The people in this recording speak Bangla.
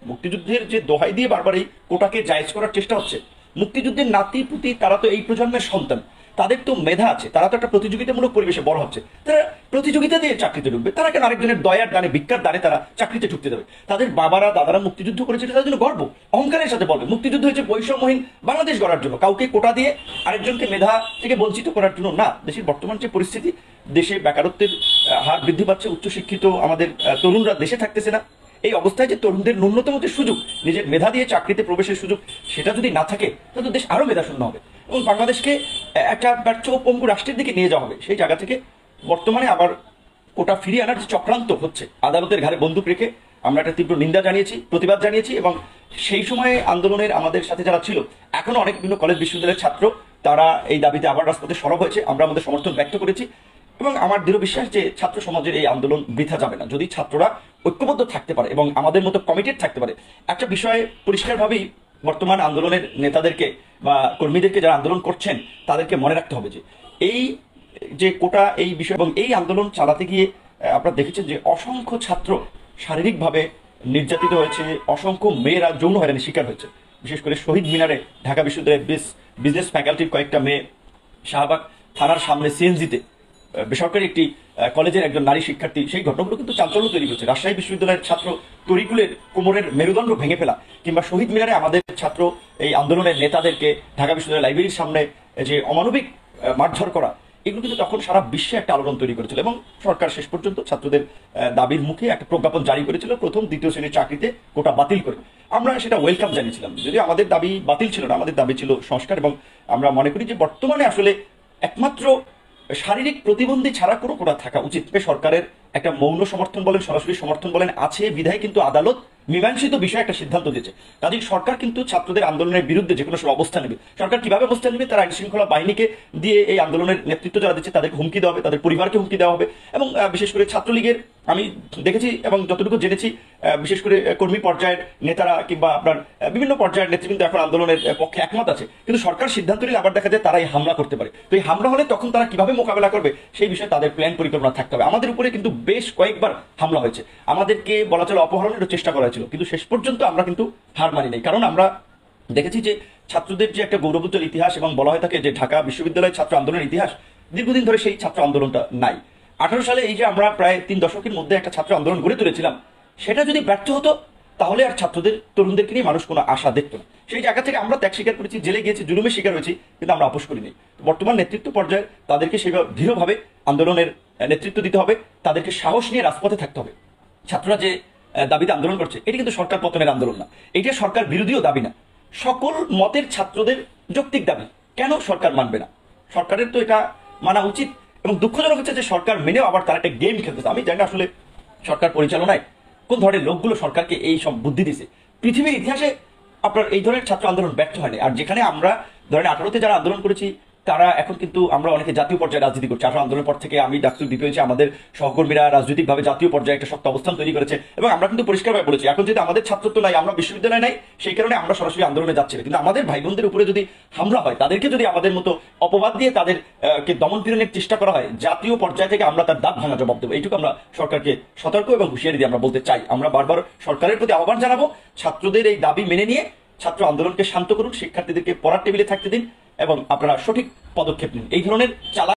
মুক্তিযুদ্ধের যে দোহাই দিয়ে বারবার এই কোটাকে জায়েজ করার চেষ্টা হচ্ছে। মুক্তিযুদ্ধের নাতি পুতি তারা তো এই প্রজন্মের সন্তান, তাদের তো মেধা আছে, তারা তো একটা প্রতিযোগিতামূলক পরিবেশে বড় হচ্ছে, তারা প্রতিযোগিতা দিয়ে চাকরিতে ঢুকবে। তারা কেন আরেকজনের দয়ার দানে ভিক্ষার দানে তারা চাকরিতে ঢুকতে দেবে? তাদের বাবারা দাদারা মুক্তিযুদ্ধ করেছে, তাদের জন্য গর্ব, অহংকারের সাথে বলবে মুক্তিযুদ্ধ হয়েছে বৈষম্যহীন বাংলাদেশ গড়ার জন্য, কাউকে কোটা দিয়ে আরেকজনকে মেধা থেকে বঞ্চিত করার জন্য না। দেশের বর্তমান যে পরিস্থিতি, দেশে বেকারত্বের হার বৃদ্ধি পাচ্ছে, উচ্চশিক্ষিত আমাদের তরুণরা দেশে থাকতেছে না। এই অবস্থায় যে তরুণদের ন্যূনতম যে সুযোগ, নিজের মেধা দিয়ে চাকরিতে প্রবেশের সুযোগ, সেটা যদি না থাকে তাহলে তো দেশ আরো মেধাশূন্য হবে এবং বাংলাদেশকে একটা ব্যর্থ পঙ্গু রাষ্ট্রের দিকে নিয়ে যাওয়া হবে। সেই জায়গা থেকে বর্তমানে আবার কোটা ফিরিয়ে আনার যে চক্রান্ত হচ্ছে, আদালতের ঘাড়ে বন্দুক রেখে আমরা একটা তীব্র নিন্দা জানিয়েছি, প্রতিবাদ জানিয়েছি এবং সেই সময়ে আন্দোলনের আমাদের সাথে যারা ছিল, এখনো অনেক বিভিন্ন কলেজ বিশ্ববিদ্যালয়ের ছাত্র, তারা এই দাবিতে আবার রাজপথে সরব হয়েছে। আমরা আমাদের সমর্থন ব্যক্ত করেছি এবং আমার দৃঢ় বিশ্বাস যে ছাত্র সমাজের এই আন্দোলন বৃথা যাবে না যদি ছাত্ররা ঐক্যবদ্ধ থাকতে পারে এবং আমাদের মতো কমিটেড থাকতে পারে। একটা বিষয়ে পরিষ্কারভাবেই বর্তমান আন্দোলনের নেতাদেরকে বা কর্মীদেরকে যারা আন্দোলন করছেন তাদেরকে মনে রাখতে হবে যে এই যে কোটা এই বিষয় এবং এই আন্দোলন চালাতে গিয়ে আপনারা দেখেছেন যে অসংখ্য ছাত্র শারীরিকভাবে নির্যাতিত হয়েছে, অসংখ্য মেয়েরা যৌন হয়রানির শিকার হয়েছে। বিশেষ করে শহীদ মিনারে ঢাকা বিশ্ববিদ্যালয়ের বিজনেস ফ্যাকাল্টির কয়েকটা মেয়ে, শাহবাগ থানার সামনে সিএনজিতে বেসরকারি একটি কলেজের একজন নারী শিক্ষার্থী, সেই ঘটনাগুলো কিন্তু চাঞ্চল্য তৈরি করছে। রাজশাহী বিশ্ববিদ্যালয়ের ছাত্র তরিকুলের কোমরের মেরুদণ্ড ভেঙে ফেলা, কিংবা শহীদ মিনারে আমাদের ছাত্র এই আন্দোলনের নেতাদেরকে ঢাকা বিশ্ববিদ্যালয় লাইব্রেরির সামনে যে অমানবিক মারধর করা, এগুলো কিন্তু তখন সারা বিশ্বে একটা আলোড়ন তৈরি করেছিল এবং সরকার শেষ পর্যন্ত ছাত্রদের দাবির মুখে একটা প্রজ্ঞাপন জারি করেছিল প্রথম দ্বিতীয় শ্রেণীর চাকরিতে কোটা বাতিল করে। আমরা সেটা ওয়েলকাম জানিয়েছিলাম, যদিও আমাদের দাবি বাতিল ছিল না, আমাদের দাবি ছিল সংস্কার। এবং আমরা মনে করি যে বর্তমানে আসলে একমাত্র শারীরিক প্রতিবন্ধী ছাড়া কোনো কোটা থাকা উচিত। সরকারের একটা মৌন সমর্থন বলেন, সরাসরি সমর্থন বলেন আছে বিধায় কিন্তু আদালত মীমাংসিত বিষয়ে একটা সিদ্ধান্ত দিয়েছে। কাজেই সরকার কিন্তু ছাত্রদের আন্দোলনের বিরুদ্ধে যে কোনো সময় অবস্থান নেবে। সরকার কিভাবে অবস্থান নেবে? তারা আইন শৃঙ্খলা বাহিনীকে দিয়ে এই আন্দোলনের নেতৃত্ব যারা দিচ্ছে তাদেরকে হুমকি দেওয়া হবে, তাদের পরিবারকে হুমকি দেওয়া হবে। এবং বিশেষ করে ছাত্রলীগের আমি দেখেছি এবং যতটুকু জেনেছি, বিশেষ করে কর্মী পর্যায়ের নেতারা কিংবা আপনার বিভিন্ন পর্যায়ের নেতৃবৃন্দ এখন আন্দোলনের পক্ষে একমত আছে, কিন্তু সরকার সিদ্ধান্ত নিলে আবার দেখা যায় তারাই হামলা করতে পারে। তো এই হামলা হলে তখন তারা কিভাবে মোকাবেলা করবে সেই বিষয়ে তাদের প্ল্যান পরিকল্পনা থাকতে হবে। আমাদের উপরে কিন্তু বেশ কয়েকবার হামলা হয়েছে, আমাদেরকে বলা চলে অপহরণের চেষ্টা করা হয়েছিল, কিন্তু শেষ পর্যন্ত আমরা কিন্তু হার মানি নাই। কারণ আমরা দেখেছি যে ছাত্রদের যে একটা গৌরবোজ্জ্বল ইতিহাস এবং বলা হয়ে থাকে যে ঢাকা বিশ্ববিদ্যালয়ের ছাত্র আন্দোলনের ইতিহাস, দীর্ঘদিন ধরে সেই ছাত্র আন্দোলনটা নাই। 18 সালে এই যে আমরা প্রায় 3 দশকের মধ্যে একটা ছাত্র আন্দোলন গড়ে তুলেছিলাম, সেটা যদি ব্যর্থ হতো তাহলে আর ছাত্রদের তরুণদেরকে নিয়ে মানুষ কোনো আশা দেখতো না। সেই জায়গা থেকে আমরা ত্যাগ স্বীকার করেছি, জেলে গিয়েছি, জুলুমের শিকার হয়েছি, কিন্তু আমরা আপোষ করিনি। বর্তমান নেতৃত্ব পর্যায়ে তাদেরকে সেভাবে দৃঢ়ভাবে আন্দোলনের নেতৃত্ব দিতে হবে, তাদেরকে সাহস নিয়ে রাজপথে থাকতে হবে। ছাত্ররা যে দাবিতে আন্দোলন করছে, এটি কিন্তু সরকার পতনের আন্দোলন না, এটা সরকার বিরোধীও দাবি না, সকল মতের ছাত্রদের যৌক্তিক দাবি। কেন সরকার মানবে না? সরকারের তো এটা মানা উচিত। এবং দুঃখজনক হচ্ছে যে সরকার মেনেও আবার তারা একটা গেম খেলতেছে। আমি জানি না আসলে সরকার পরিচালনায় কোন ধরনের লোকগুলো সরকারকে এই সব বুদ্ধি দিছে। পৃথিবীর ইতিহাসে আপনার এই ধরনের ছাত্র আন্দোলন ব্যর্থ হয়নি। আর যেখানে আমরা ধরেন 18তে যারা আন্দোলন করেছি, তারা এখন কিন্তু আমরা অনেকে জাতীয় পর্যায়ে রাজনীতি করছি। 18 আন্দোলনের পর থেকে আমি ডাক্তার দিতে হয়েছে, আমাদের সহকর্মীরা রাজনৈতিকভাবে জাতীয় পর্যায়ে একটা শক্ত অবস্থান তৈরি করেছে এবং আমরা কিন্তু পরিষ্কারভাবে বলেছি এখন যদি আমাদের ছাত্রত্ব নাই, আমরা বিশ্ববিদ্যালয় নাই, সেই কারণে আমরা সরাসরি আন্দোলনে যাচ্ছি না। কিন্তু আমাদের ভাই বোনদের উপরে যদি হামলা হয়, তাদেরকে যদি আমাদের মতো অপবাদ দিয়ে তাদেরকে দমন পীড়নের চেষ্টা করা হয়, জাতীয় পর্যায় থেকে আমরা তার দাঁত ভাঙা জবাব দেবো। এইটুকু আমরা সরকারকে সতর্ক এবং হুঁশিয়ারি দিয়ে আমরা বলতে চাই। আমরা বারবার সরকারের প্রতি আহ্বান জানাবো, ছাত্রদের এই দাবি মেনে নিয়ে ছাত্র আন্দোলনকে শান্ত করুন, শিক্ষার্থীদেরকে পড়ার টেবিলে থাকতে দিন এবং আপনারা সঠিক পদক্ষেপ নিন। এই ধরনের চালা